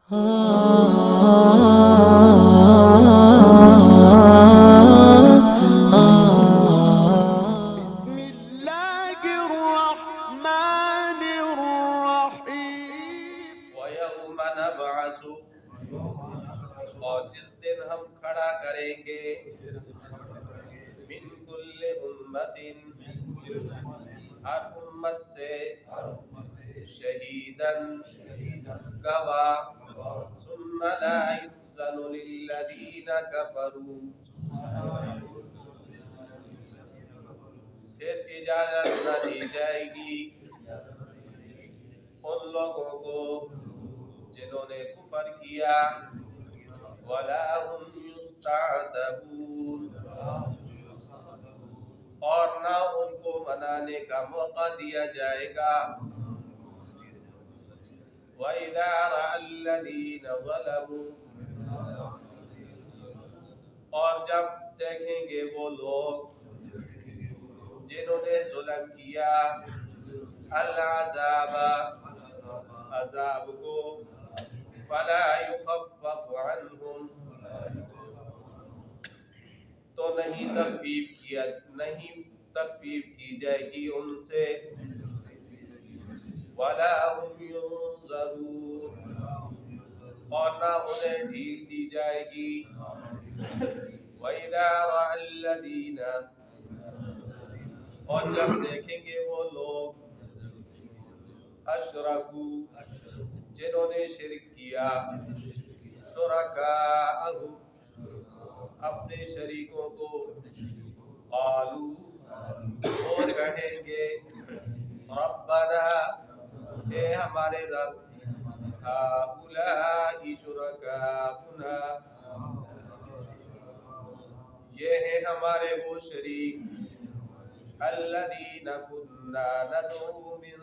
وَيَوْمَ نَبْعَثُ، اور جس دن ہم کھڑا کریں گے، مِنْ كُلِّ أُمَّةٍ، ہر امت سے، شہیداً، گواہ، ثُمَّ لَا يُؤْذَنُ لِلَّذِينَ كَفَرُوا، پھر اجازت نہ دی جائے گی ان لوگوں کو جنہوں نے کفر کیا، وَلَا هُمْ يُسْتَعْتَبُونَ، اور نہ ان کو منانے کا موقع دیا جائے گا۔ وَإِذَا رَأَى الَّذِينَ ظَلَمُوا، اور جب دیکھیں گے وہ لوگ جنہوں نے ظلم کیا، العذاب، عذاب کو، فَلَا يُخَفَّفُ عَنْهُمْ، تو نہیں تخفیف کی جائے گی ان سے، وَلَا هُمْ يُنظَرُونَ، اور نہ انہیں ڈھیل دی جائے گی۔ وَإِذَا رَأَى الَّذِينَ، اور جب دیکھیں گے وہ لوگ، أَشْرَكُوا، جنہوں نے شرک کیا، شُرَكَاءَهُمْ، اپنے شریکوں کو، قالوا، وہ کہیں گے، ربنا، اے ہمارے رب، هؤلاء شرکاؤنا، یہ ہیں ہمارے وہ شریک، الذین كنا ندعو من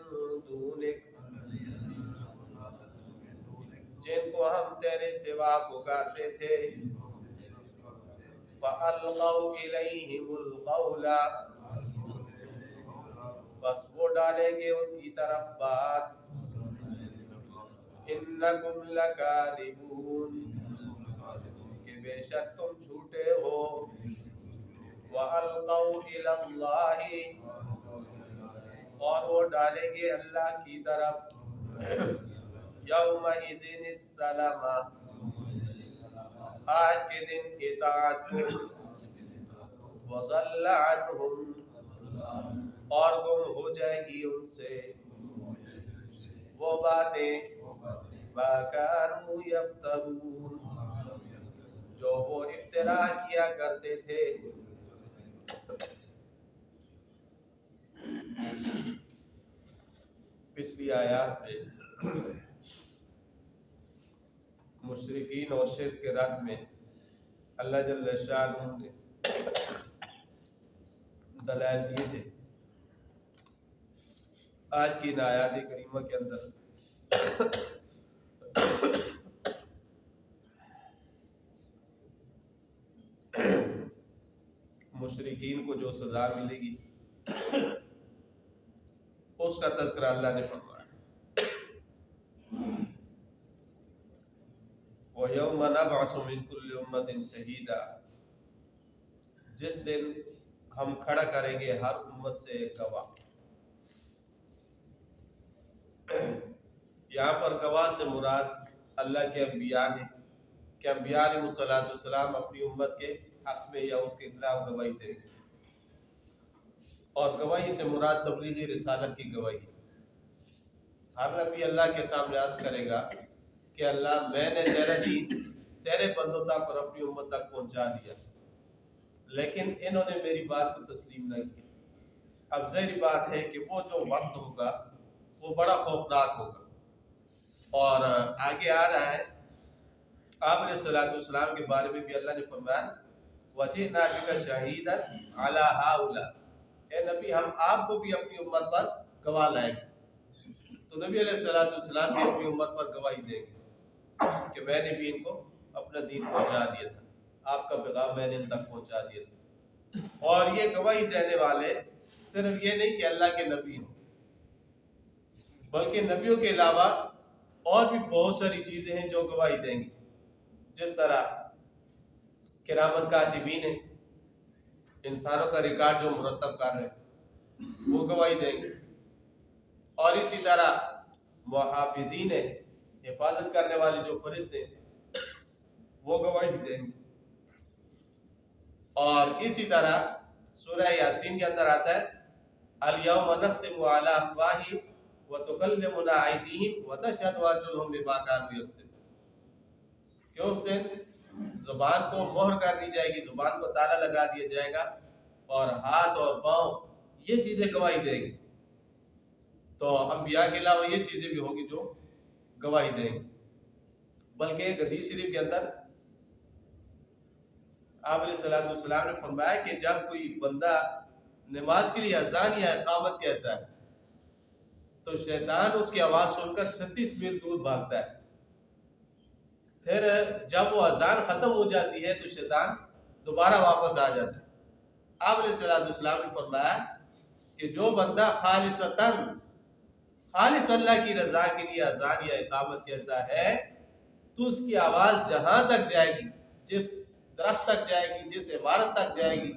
دونک، جن کو ہم تیرے سوا پکارتے تھے، فَأَلْقَوْا إِلَيْهِمُ الْقَوْلَ، بس وہ ڈالیں گے ان کی طرف بات، إِنَّكُمْ لَكَاذِبُونَ، کہ بے شک تم جھوٹے ہو، وَأَلْقَوْا إِلَى اللَّهِ، اور وہ ڈالیں گے اللہ کی طرف، يَوْمَئِذٍ السَّلَامَ، آج کے دن اطاعت کو، وَضَلَّ عَنْهُمْ، اور گم ہو جائے گی ان سے وہ باتیں، مَا كَانُوا يَفْتَرُونَ، جو وہ افتراء کیا کرتے تھے۔ پچھلی آیات میں مشرکین اور شرک کے رد میں اللہ جل شانہ نے دلائل دیے تھے۔ آج کی آیات کریمہ کے اندر مشرکین کو جو سزا ملے گی اس کا تذکرہ اللہ نے فرمایا، وَيَوْمَ نَبْعَثُ مِنْ كُلِّ أُمَّةٍ شَهِيدًا، جس دن ہم کھڑا کریں گے ہر امت سے ایک گواہ۔ یہاں پر گواہ سے مراد اللہ کے انبیاء ہیں کہ انبیاء علیہ السلام اپنی امت کے حق میں یا اس کے خلاف گواہی دیں گے، اور گواہی سے مراد تبلیغی رسالت کی گواہی۔ ہر نبی اللہ کے سامنے عرض کرے گا کہ اللہ میں نے تیرا دین تیرے بندوں تک اور اپنی امت تک پہنچا دیا، لیکن انہوں نے میری بات کو تسلیم نہ کیا۔ اب ظاہری بات ہے کہ وہ جو وقت ہوگا وہ بڑا خوفناک ہوگا، اور آگے آ رہا ہے آپ علیہ السلام کے بارے میں بھی اللہ نے فرمایا، وَجِئْنَا بِكَ شَهِيدًا عَلَىٰ هَٰؤُلَاءِ، اے نبی ہم آپ کو بھی اپنی امت پر گواہ لائیں گے۔ تو نبی علیہ السلام بھی اپنی امت پر گواہی دیں گے کہ میں نے بھی ان کو اپنا دین پہنچا دیا تھا، آپ کا پیغام میں نے ان تک پہنچا دیا تھا۔ اور یہ گواہی دینے والے صرف یہ نہیں کہ اللہ کے نبی ہوں، بلکہ نبیوں کے علاوہ اور بھی بہت ساری چیزیں ہیں جو گواہی دیں گی، جس طرح کرامن کاتبین ہیں، انسانوں کا ریکارڈ جو مرتب کر رہے ہیں وہ گواہی دیں گے، اور اسی طرح محافظین ہیں، حفاظت کرنے والے جو فرشتے ہیں وہ گواہی دیں گے، اور اسی طرح سورہ یاسین کے اندر آتا ہے الیوم نختم علی افواہہم وتکلمنا ایدیہم وتشہد ارجلہم بما کانوا یکسبون، کہ اس دن زبان کو مہر کر دی جائے گی، زبان کو تالا لگا دیا جائے گا، اور ہاتھ اور پاؤں یہ چیزیں گواہی دیں گی۔ تو انبیاء کے علاوہ یہ چیزیں بھی ہوگی جو گواہی دیں گی۔ بلکہ ایک حدیث شریف کے اندر آپ علیہ السلام نے فرمایا کہ جب کوئی بندہ نماز کے لیے اذان یا اقامت کہتا ہے تو شیطان اس کی آواز سن کر 36 میل دور بھاگتا ہے، پھر جب وہ اذان ختم ہو جاتی ہے تو شیطان دوبارہ واپس آ جاتا ہے۔ آپ علیہ السلام نے فرمایا کہ جو بندہ خالص اللہ کی رضا کے لیے اذان یا اقامت کہتا ہے تو اس کی آواز جہاں تک جائے گی، جس درخت تک جائے گی، جس عمارت تک جائے گی،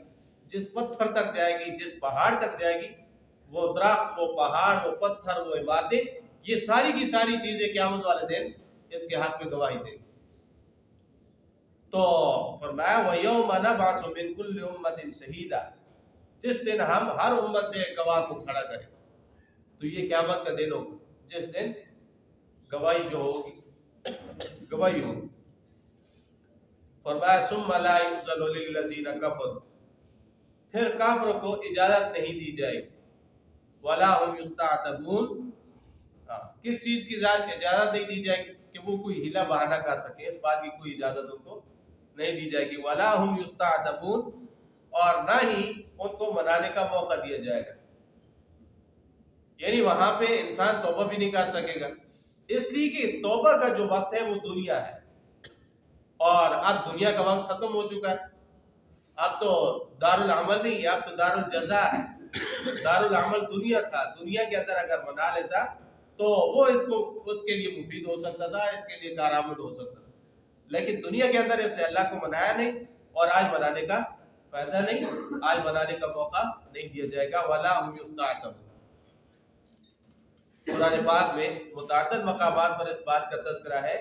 جس پتھر تک جائے گی، جس پہاڑ تک جائے گی، وہ درخت، وہ پہاڑ، وہ پتھر، وہ عمارتیں، یہ ساری کی ساری چیزیں قیامت والے دن اس کے حق میں گواہی دیں گی۔ تو فرمایا وَيَوْمَ نَبْعَثُ مِنْ كُلِّ أُمَّةٍ شَهِيدًا، جس دن ہم ہر امت سے ایک گواہ کو کھڑا کریں، تو یہ قیامت کا دن ہوگا جس دن گواہی جو ہوگی گواہی ہوگی۔ فرمایا ثُمَّ لَا يُؤْذَنُ لِلَّذِينَ كَفَرُوا، پھر کافروں کو اجازت نہیں دی جائے گی، وَلَا هُمْ يُسْتَعْتَبُونَ، کس چیز کی اجازت نہیں دی جائے گی کہ وہ کوئی ہیلا بہانہ کر سکے، اس بات کی کوئی اجازت ان کو نہیں دی جائے گی۔ وَلَا هُمْ يُسْتَعْتَبُونَ، اور نہ ہی ان کو منانے کا موقع دیا جائے گا، یعنی وہاں پہ انسان توبہ بھی نہیں کر سکے گا، اس لیے کہ توبہ کا جو وقت ہے وہ دنیا ہے، اور اب دنیا کا وقت ختم ہو چکا ہے، اب تو دار العمل نہیں ہے، اب تو دار الجزا ہے۔ دار العمل دنیا تھا، دنیا کے اندر اگر منا لیتا تو وہ اس کے لیے مفید ہو سکتا تھا، اس کے لیے کارآمد ہو سکتا تھا، لیکن دنیا کے اندر اس نے اللہ کو منایا نہیں، اور آج منانے کا فائدہ نہیں، آج منانے کا موقع نہیں دیا جائے گا۔ وَلَا هُمْ يُسْتَعْتَبُونَ، قرآن پاک میں متعدد مقامات پر اس بات کا تذکرہ ہے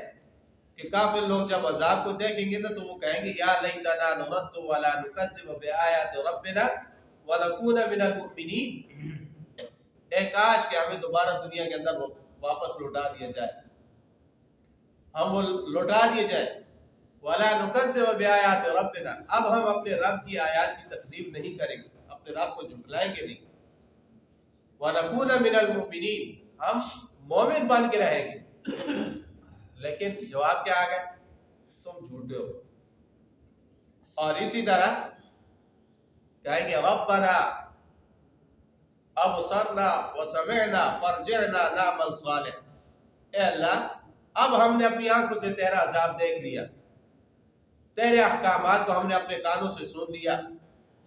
کہ کافر لوگ جب عذاب کو دیکھیں گے نا تو وہ کہیں گے یا لیتنا نرد ولا نکذب بآیات ربنا ونکون من المؤمنین، اے کاش کہ ہمیں دوبارہ دنیا کے اندر واپس لوٹا دیا جائے، ہم وہ لوٹا دیے جائے۔ ولا نکذب بآیات ربنا، اب ہم اپنے رب کی آیات کی تکذیب نہیں کریں گے، اپنے رب کو جھٹلائیں گے نہیں۔ ونکون من المؤمنین، ہم مومن بن کے رہیں گے، لیکن جواب کیا آ گیا؟ تم جھوٹے ہو۔ اور اسی طرح کہیں گے ربنا ابصرنا وسمعنا فرجعنا نعمل صالح، اے اللہ اب ہم نے اپنی آنکھوں سے تیرا عذاب دیکھ لیا، تیرے احکامات کو ہم نے اپنے کانوں سے سن لیا،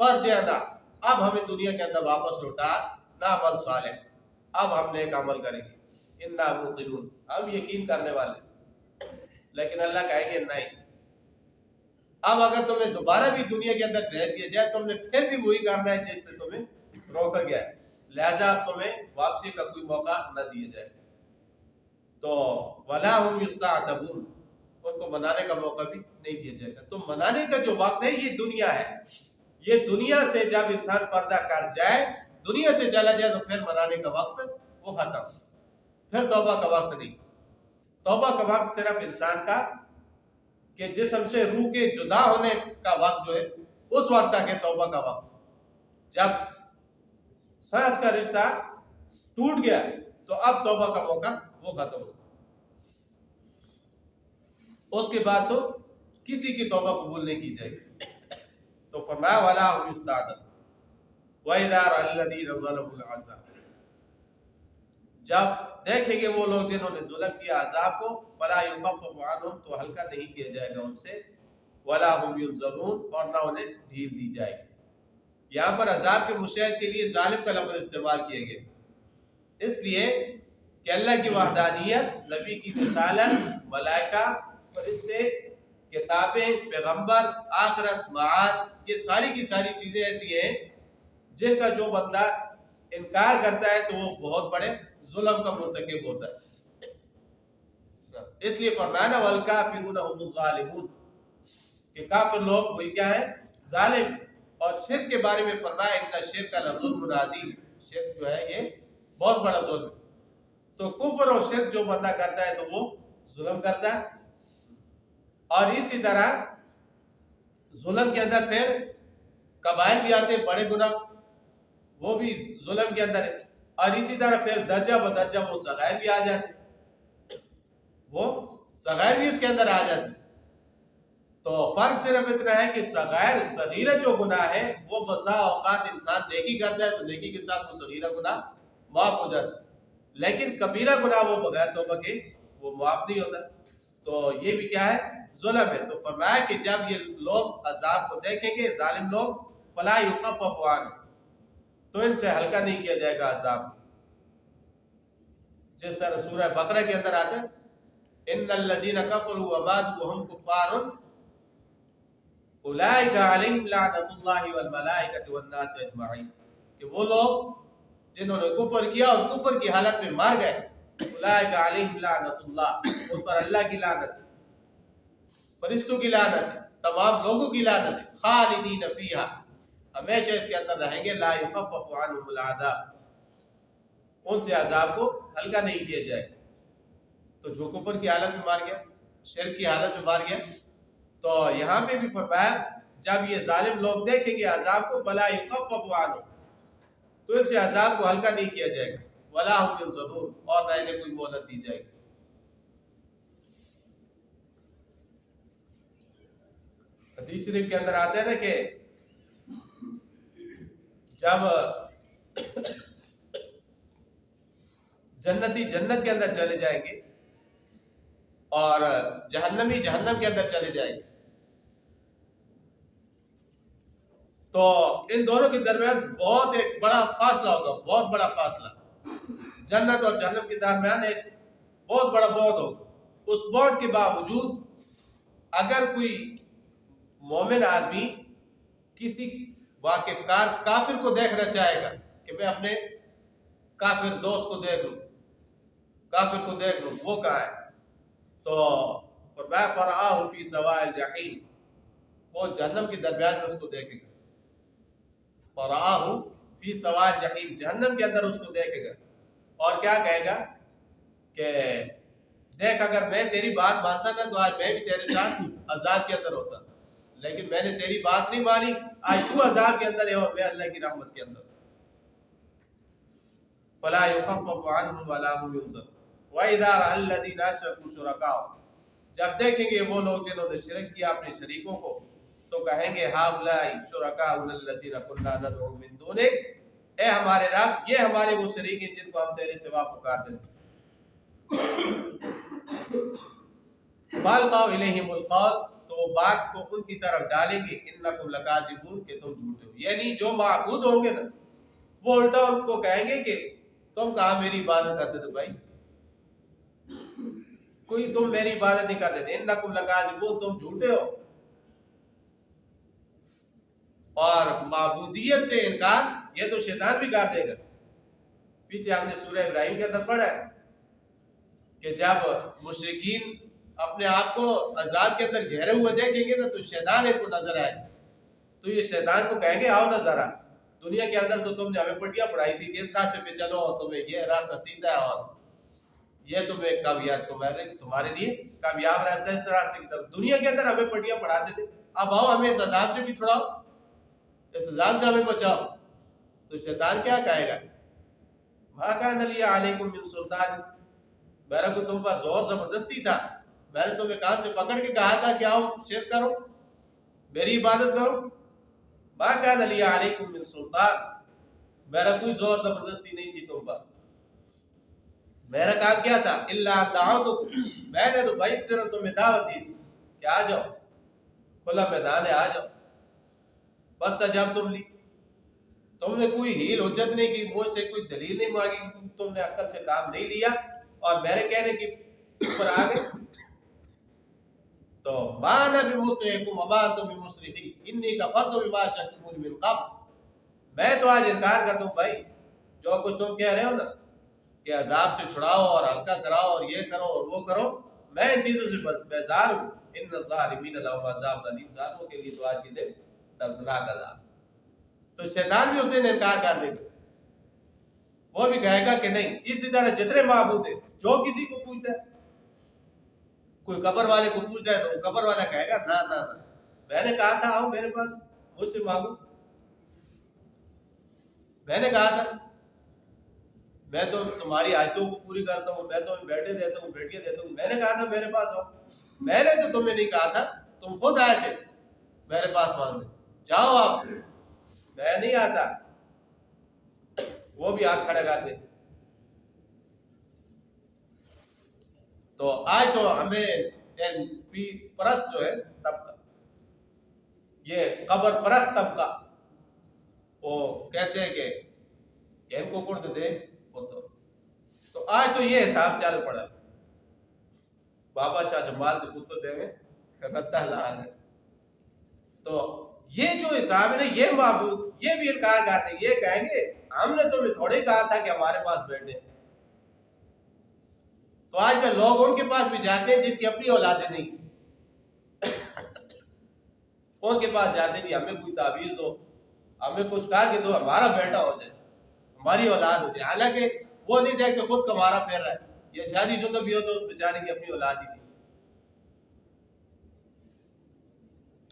فرجعنا اب ہمیں دنیا کے اندر واپس لوٹا، نعمل صالح اب ہم نیک عمل کریں گے، انا موقنون ہم یقین کرنے والے۔ لیکن اللہ کہے گے نہیں، اب اگر تمہیں دوبارہ بھی دنیا کے اندر بھیج دیا جائے تم نے پھر بھی وہی کرنا ہے جس سے تمہیں روکا گیا ہے، لہذا اب تمہیں واپسی کا کوئی موقع نہ دیا جائے۔ تو وَلَا هُمْ يُسْتَعْتَبُونَ، ان کو منانے کا موقع بھی نہیں دیا جائے گا۔ تو منانے کا جو وقت ہے یہ دنیا ہے، یہ دنیا سے جب انسان پردہ کر جائے، دنیا سے چلا جائے تو پھر منانے کا وقت وہ ختم، پھر توبہ کا وقت نہیں۔ توبہ کا وقت صرف انسان کا کہ جسم سے روح کے جدا ہونے کا وقت جو ہے اس وقت تک ہے توبہ کا وقت، جب سانس کا رشتہ ٹوٹ گیا تو اب توبہ کا موقع وہ ختم ہو، اس کے بعد تو کسی کی توبہ قبول نہیں کی جائے گی۔ تو فرمایا وَلَا هُمْ يُسْتَعْتَبُونَ وَإِذَا رَأَى الَّذِينَ ظَلَمُوا الْعَذَابَ، جب دیکھیں گے وہ لوگ جنہوں نے ظلم کیا عذاب کو، فَلَا يُخَفَّفُ عَنْهُمْ تو ہلکا نہیں کیا جائے گا ان سے، وَلَا هُمْ يُنظَرُونَ اور نہ انہیں ڈھیل دی جائے گی۔ یہاں پر عذاب کے مشاہد کے لیے ظالم کا لفظ استعمال کیے گئے، اس لیے کہ اللہ کی وحدانیت، نبی کی رسالت، ملائکہ، فرشتے، کتابیں، پیغمبر، آخرت، معاد، یہ ساری کی ساری چیزیں ایسی ہیں جن کا جو بندہ انکار کرتا ہے تو وہ بہت بڑے ظلم کا مرتکب ہوتا ہے۔ اس لیے فرمایا والکافرون هم الظالمون کہ کافر لوگ وہی کیا ہے؟ ظالم۔ اور شرک کے بارے میں فرمایا ان الشرک لظلم عظیم، شرک جو ہے یہ بہت بڑا ظلم ہے۔ تو کفر اور شرک جو بندہ کرتا ہے تو وہ ظلم کرتا ہے۔ اور اسی طرح ظلم کے اندر پھر کبائر بھی آتے ہیں، بڑے گناہ، وہ بھی ظلم کے اندر ہے۔ اور اسی طرح پھر درجہ بدرجہ وہ صغائر بھی آ جاتے ہیں، وہ صغائر بھی اس کے اندر آ جاتے ہیں۔ تو فرق صرف اتنا ہے کہ صغائر، صغیرہ جو گناہ ہے وہ بسا اوقات انسان نیکی کرتا ہے تو نیکی کے ساتھ وہ صغیرہ گناہ معاف ہو جاتا ہے، لیکن کبیرہ گناہ وہ بغیر توبہ کے وہ معاف نہیں ہوتا۔ تو یہ بھی کیا ہے؟ ظلم ہے۔ تو فرمایا کہ جب یہ لوگ عذاب کو دیکھیں گے، ظالم لوگ، فلا یخفف عنہم، تو ان سے ہلکا نہیں کیا جائے گا عذاب۔ جس طرح سورہ بقرہ کے اندر آتے ہیں ان الذین کفروا وماتوا وهم کفار اولئک علیہم لعنۃ اللہ والملائکۃ والناس اجمعین، کہ وہ لوگ جنہوں نے کفر کیا اور کفر کی حالت میں مار گئے، اولئک علیہم لعنۃ اللہ، ان پر اللہ کی لعنت ہے، فرشتوں کی لعنت ہے، تمام لوگوں کی لعنت ہے، خالدین فیہا، ہمیشہ اس کے اندر رہیں گے، لا یخفف عنہم العذاب، ان سے عذاب کو ہلکا نہیں کیا جائے۔ تو جو کفر کی حالت میں مار گیا، شرک کی حالت میں مار گیا، تو یہاں پہ بھی فرمایا جب یہ ظالم لوگ دیکھیں گے عذاب کو، فلا یخفف عنہم، تو ان سے عذاب کو ہلکا نہیں کیا جائے گا، ولا هم ينظرون، اور نہ انہیں کوئی مہلت دی جائے گی۔ حدیث شریف کے اندر آتا ہے نا کہ جب جنتی جنت کے اندر چلے جائیں گے اور جہنمی جہنم کے اندر چلے جائیں گے، تو ان دونوں کے درمیان بہت ایک بڑا فاصلہ ہوگا، بہت بڑا فاصلہ، جنت اور جہنم کے درمیان ایک بہت بڑا بعد ہوگا۔ اس بعد کے باوجود اگر کوئی مومن آدمی کسی واقف کار کافر کو دیکھنا چاہے گا کہ میں اپنے کافر دوست کو دیکھ لوں، کافر کو دیکھ لوں، وہ کہاں ہے، تو فرمایا فرآہ فی سواء الجحیم، وہ جہنم کے درمیان میں اس کو دیکھے گا، فرآہ فی سواء الجحیم، جہنم کے اندر اس کو دیکھے گا، اور کیا کہے گا کہ دیکھ اگر میں تیری بات مانتا نا تو آج میں بھی تیرے ساتھ عذاب کے اندر ہوتا، لیکن میں نے تیری بات نہیں مانی، آج تو عذاب کے اندر ہے اور میں اللہ کی رحمت کے اندر۔ فلا یخفف عنہم ولا هم ينظرون وَإِذَا رَأَى الَّذِينَ أَشْرَكُوا شُرَكَاءَهُمْ، جب دیکھیں گے وہ لوگ جنہوں نے شرک کیا اپنے شریکوں کو، تو کہیں گے هَؤُلَاءِ شُرَكَاؤُنَا الَّذِينَ كُنَّا نَدْعُو مِن دُونِكَ، اے ہمارے رب یہ ہمارے وہ شریک ہیں جن کو ہم تیرے سوا پکارتے تھے۔ فَأَلْقَوْا إِلَيْهِمُ الْقَوْلَ، تو وہ بات کو ان کی طرف ڈالیں گے، إِنَّكُمْ لَكَاذِبُونَ، کہ تم جھوٹے ہو، یعنی جو معبود ہوں گے نا وہ الٹا ان کو کہیں گے کہ تم کہاں میری عبادت کرتے تھے بھائی، کوئی تم میری عبادت نہیں کرتے تھے، انکم لکاذبون، تم جھوٹے ہو۔ اور معبودیت سے انکار یہ تو شیطان بھی کر دے گا۔ پیچھے ہم نے سورہ ابراہیم کے اندر پڑھا ہے کہ جب مشرکین اپنے آپ کو عذاب کے اندر گھیرے ہوئے دیکھیں گے نا تو شیطان ان کو نظر آئے، تو یہ شیطان کو کہیں گے آؤ نظر آ، دنیا کے اندر تو تم نے ہمیں پٹیاں پڑھائی تھی کہ اس راستے پہ چلو اور تمہیں یہ راستہ سیدھا ہے اور یہ تمہیں کامیاب، تمہارے لیے کامیاب راستہ ہے اس راستے کی طرف، دنیا کے اندر ہمیں پٹیاں پڑھاتے تھے، اب آؤ ہمیں اس عذاب سے بھی چھڑاؤ، اس عذاب سے ہمیں بچاؤ۔ تو شیطان کیا کہے گا، ما کان لی علیکم من سلطان، میرا کو تم پر زور زبردستی تھا، میں نے تمہیں کان سے پکڑ کے کہا تھا کہ آؤ شرک کرو، میری عبادت کرو، ما کان لی علیکم من سلطان، میرا کوئی زور زبردستی نہیں تھی تم پر، میرا کام کیا تھا، الا دعوتکم، میں نے تو بھائی صرف تمہیں دعوت دی تھی کہ آ جاؤ، کھلا میدان ہے آ جاؤ، بس جب تم نے کوئی ہیل حجت نہیں کی، مجھ سے کوئی دلیل نہیں مانگی، تم نے عقل سے کام نہیں لیا، اور میرے کہنے کی اوپر آ گئے تو مانا بمصرخکم وما انتم بمصرخی انی کفرت بما اشرکتمون من قبل، میں تو آج انکار کرتا ہوں بھائی جو کچھ تم کہہ رہے ہو نا کہ عذاب سے چھڑاؤ اور ہلکا کراؤ اور یہ کرو اور وہ کرو، میں ان چیزوں سے بس بیزار ہوں۔ ان الظالمین لهم عذاب الیم، ظالموں کے لیے تو آج کے دن دردناک عذاب۔ تو شیطان بھی اس دن انکار کر دے گا، وہ بھی کہے گا کہ نہیں۔ اسی طرح جتنے معبود ہیں جو کسی کو پوچھتا ہے، کوئی قبر والے کو پوچھتا ہے تو وہ قبر والا کہے گا نہ نہ نہ، میں نے کہا تھا آؤ میرے پاس مجھ سے مانگو، میں نے کہا تھا میں تو تمہاری حاجتوں کو پوری کرتا ہوں، میں تمہیں بیٹے دیتا ہوں بیٹیاں دیتا ہوں، میں نے کہا تھا میرے پاس آؤ، میں نے تو تمہیں نہیں کہا تھا، تم خود آئے تھے میرے پاس مانگنے، جاؤ آپ، میں نہیں آتا۔ وہ بھی ہاتھ کھڑے کرتے۔ تو آج تو ہمیں پرست جو ہے طبقہ، یہ قبر پرست طبقہ، وہ کہتے ہیں کہ ان کو کرد دے تو آج تو یہ حساب چل پڑا، بابا شاہ جمال کے پتر دے میں ردہ لال ہے۔ تو یہ جو حساب ہے نا، یہ معبود یہ بھی انکار کرتے ہیں، یہ کہیں گے ہم نے تمہیں تھوڑے کہا تھا کہ ہمارے پاس بیٹھے۔ تو آج کل لوگ ان کے پاس بھی جاتے ہیں جن کی اپنی اولادیں نہیں، ان کے پاس جاتے ہیں کہ ہمیں کوئی تعویذ دو، ہمیں کچھ کہا کہ دو، ہمارا بیٹا ہو جائے، ہماری اولاد ہو جائے، حالانکہ وہ نہیں دیکھتے خود کمارا پھر رہا ہے۔ یہ شادی شدہ بھی ہو تو اس بیچارے کی اپنی اولاد ہی نہیں۔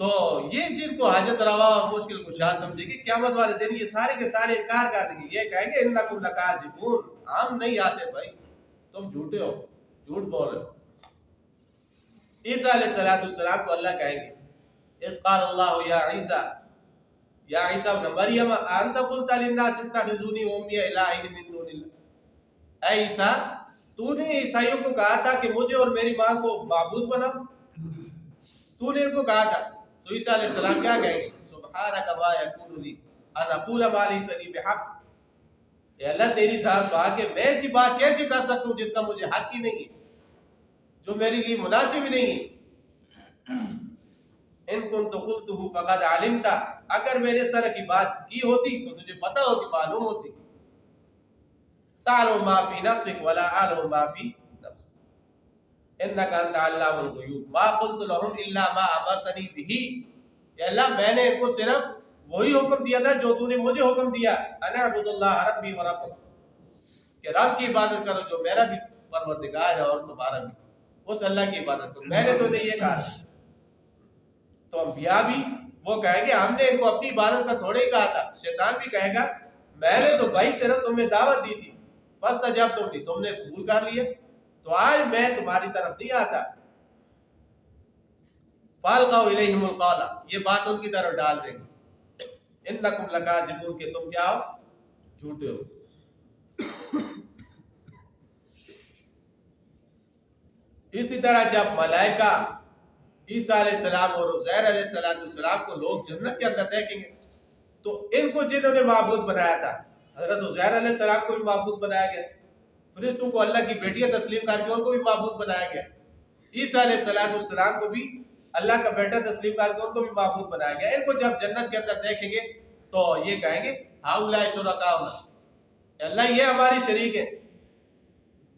تو یہ جن کو حاجت روا اور مشکل کشا سمجھے گی، قیامت والے دن یہ سارے کے سارے انکار کر دیں گے، یہ کہیں گے انکم لکاذبون، ہم نہیں آتے بھائی، تم جھوٹے ہو، جھوٹ بول رہے ہو۔ عیسیٰ علیہ السلام کو اللہ کہیں گے اذ قال اللہ یا عیسیٰ، یا عیسیٰ ابن مریم انت قلت للناس اتخذونی وامی الہین من دون اللہ، اے عیسیٰ تو نے عیسائیوں کو کہا تھا کہ مجھے اور میری ماں کو معبود بناؤ، تو نے ان کو کہا تھا۔ تو عیسیٰ علیہ السلام کیا کہیں گے سبحانک ما یکون لی ان اقول ما لیس لی بحق، اے اللہ تیری ذات پاک ہے، میں ایسی بات کیسے کر سکتا ہوں جس کا مجھے حق ہی نہیں ہے، جو میرے لیے مناسب ہی نہیں ہے۔ ان کنت قلتہ فقد علمت، اگر میں نے اس طرح کی بات کی ہوتی تو تجھے پتہ ہوتی، معلوم ہوتی۔ تعلم ما فی نفسک ولا اعلم ما فی نفسک انک انت علام الغیوب ما قلت لهم الا ما امرتنی بہ، یا اللہ میں نے ان کو صرف وہی حکم دیا تھا جو تو نے مجھے حکم دیا، انا اعبد اللہ ربی و ربکم، کہ رب کی عبادت کرو جو میرا بھی پروردگار ہے اور تمہارا بھی، اس اللہ کی عبادت کرو، میں نے تو نہیں یہ کہا۔ تو انبیاء بھی وہ کہیں گے ہم نے ان کو اپنی عبادت کا تھوڑے ہی کہا تھا۔ شیطان بھی کہے گا میں نے تو بھائی صرف تمہیں دعوت دی تھی، فاستجبتم لی، تم نے قبول کر لیا، تو آج میں تمہاری طرف نہیں آتا۔ فالقوا الیہم القول، یہ بات ان کی طرف ڈال دیں گے انکم لکاذبون، کہ تم کیا ہو، جھوٹے ہو۔ اسی طرح جب ملائکہ عیسیٰ علیہ السلام اور عزیر علیہ السلام کو لوگ جنت کے اندر دیکھیں گے تو ان کو جنہوں نے معبود بنایا تھا، حضرت عزیر علیہ السلام کو بھی معبود بنایا گیا، فرشتوں کو اللہ کی بیٹیاں تسلیم کر کے ان کو بھی معبود بنایا گیا، عیسیٰ علیہ السلام کو بھی اللہ کا بیٹا تسلیم کر کے ان کو بھی معبود بنایا گیا۔ ان کو جب جنت کے اندر دیکھیں گے تو یہ کہیں گے ہؤلاء شرکاؤنا، اللہ یہ ہماری شریک ہے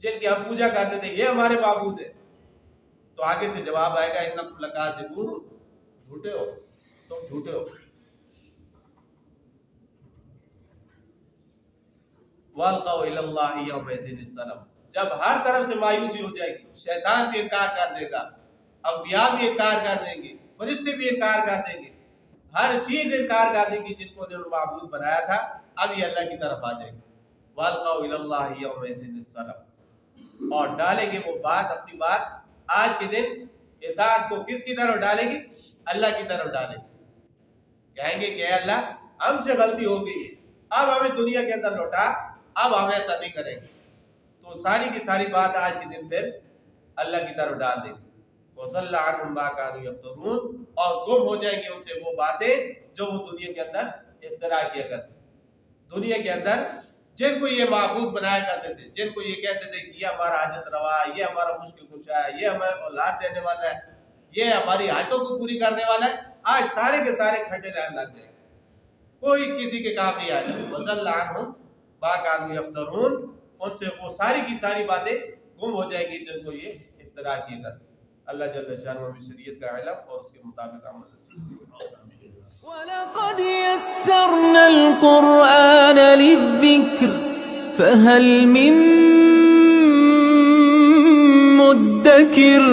جن کی ہم پوجا کرتے تھے، یہ ہمارے معبود ہیں۔ تو آگے سے جواب آئے گا انکم لکاذبون، جھوٹے ہو، تم جھوٹے ہو۔ والقوا الی اللہ یومئذ السلام، جب ہر طرف سے مایوسی ہو جائے گی، شیطان بھی انکار کر دے گا، انبیاء بھی انکار کر دیں گے، فرشتے بھی انکار کر دیں گے، ہر چیز انکار کر دیں گی جن کو انہوں نے معبود بنایا تھا، اب یہ اللہ کی طرف آ جائے گی۔ والقوا الی اللہ یومئذ السلام، اور ڈالیں گے وہ بات اپنی بات آج کے دن اطاعت کو کس کی طرف ڈالیں گے، اللہ کی طرف ڈالیں گے، کہیں گے کہ اے اللہ ہم سے غلطی ہو گئی ہے، اب ہمیں دنیا کے اندر لوٹا، اب ہم ایسا نہیں کریں گے۔ تو ساری کی ساری بات آج کے دن پھر اللہ کی طرف ڈال دیں گے۔ وَصَلَّ عَنْهُمْ مَا كَانُوا يَفْتَرُونَ، اور گم ہو جائیں گے ان سے وہ باتیں جو وہ دنیا کے اندر افترا کیا کرتے، دنیا کے اندر جن کو یہ معبود بنایا کرتے تھے، جن کو یہ کہتے تھے کہ یہ ہمارا حاجت روا ہے، یہ ہمارا مشکل کشا ہے، یہ ہمیں اولاد دینے والا ہے، یہ ہماری حاجتوں کو پوری کرنے والا ہے، آج سارے کے سارے کھڈے لائن لگ جائیں گے، کوئی کسی کے کام نہیں آئے گا۔ وَضَلَّ عَنْهُمْ مَا كَانُوا يَفْتَرُونَ، ان سے وہ ساری کی ساری باتیں گم ہو جائیں گی جن کو یہ اختراع کیے کرتے۔ اللہ جل شانہ ہمیں شریعت کا علم اور اس کے مطابق عمل نصیب فرمائے۔ وَلَقَدْ يَسَّرْنَا الْقُرْآنَ لِلذِّكْرِ فَهَلْ مِن مُّدَّكِرٍ